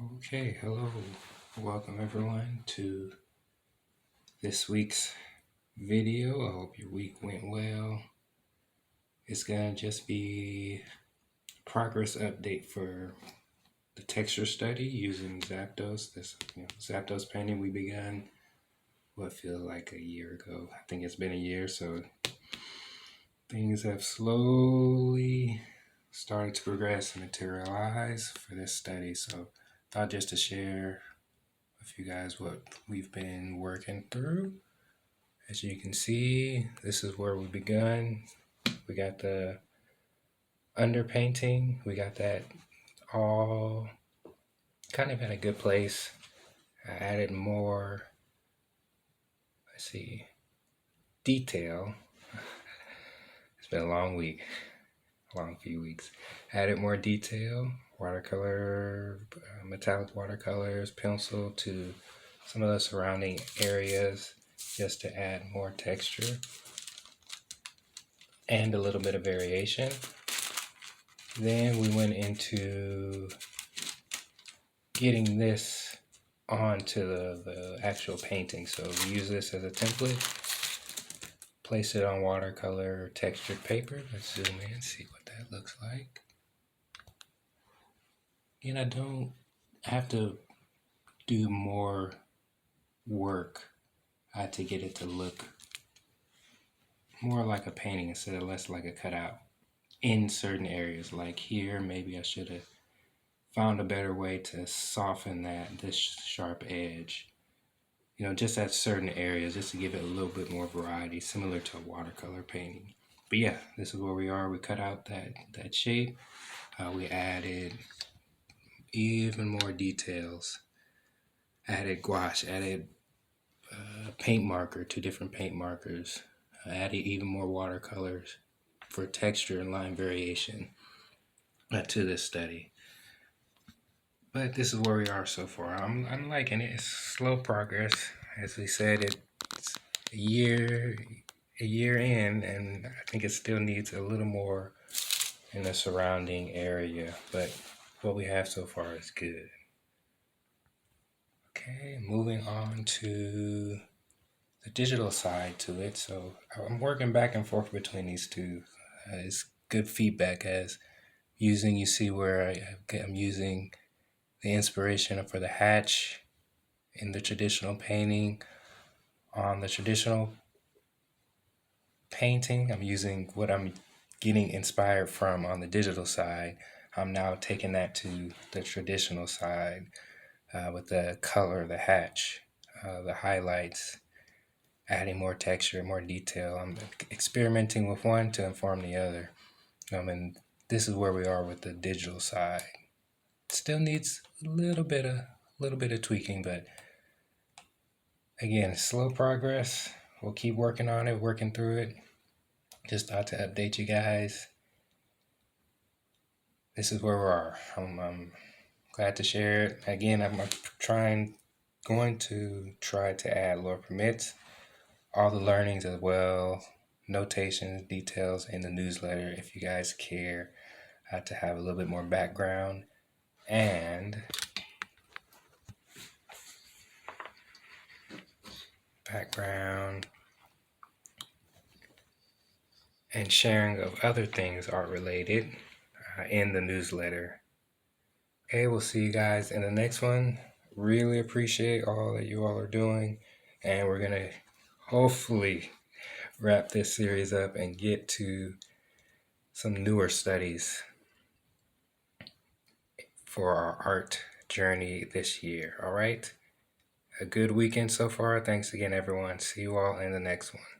Okay, hello. Welcome everyone to this week's video. I hope your week went well. It's gonna just be a progress update for the texture study using Zapdos. This Zapdos painting we began what feels like a year ago. I think it's been a year, so things have slowly started to progress and materialize for this study. So thought just to share with you guys what we've been working through. As you can see, this is where we begun. We got the underpainting. We got that all kind of at a good place. I added more, detail. It's been a long week, a long few weeks. Added more detail, watercolor, metallic watercolors, pencil to some of the surrounding areas just to add more texture and a little bit of variation. Then we went into getting this onto the actual painting. So we use this as a template, place it on watercolor textured paper. Let's zoom in and see what that looks like. And I don't have to do more work to get it to look more like a painting instead of less like a cutout in certain areas. Like here, maybe I should have found a better way to soften this sharp edge, just at certain areas, just to give it a little bit more variety, similar to a watercolor painting. But yeah, this is where we are. We cut out that shape. We added even more details. Added gouache, added paint marker, 2 different paint markers. Added even more watercolors for texture and line variation to this study. But this is where we are so far. I'm liking it. It's slow progress. As we said, it's a year in, and I think it still needs a little more in the surrounding area. But what we have so far is good. Okay, moving on to the digital side to it. So I'm working back and forth between these two. It's good feedback as using, you see where I'm using the inspiration for the hatch in the traditional painting. On the traditional painting, I'm using what I'm getting inspired from on the digital side. I'm now taking that to the traditional side with the color, the hatch, the highlights, adding more texture, more detail. I'm experimenting with one to inform the other. And this is where we are with the digital side. Still needs a little bit of tweaking, but again, slow progress. We'll keep working on it, working through it. Just thought to update you guys. This is where we are. I'm glad to share it. Again, I'm going to try to add, Lord permits, all the learnings as well, notations, details in the newsletter if you guys care to have a little bit more background and sharing of other things art related in the newsletter. Okay, we'll see you guys in the next one. Really appreciate all that you all are doing, and we're gonna hopefully wrap this series up and get to some newer studies for our art journey this year. All right, a good weekend so far. Thanks again, everyone. See you all in the next one.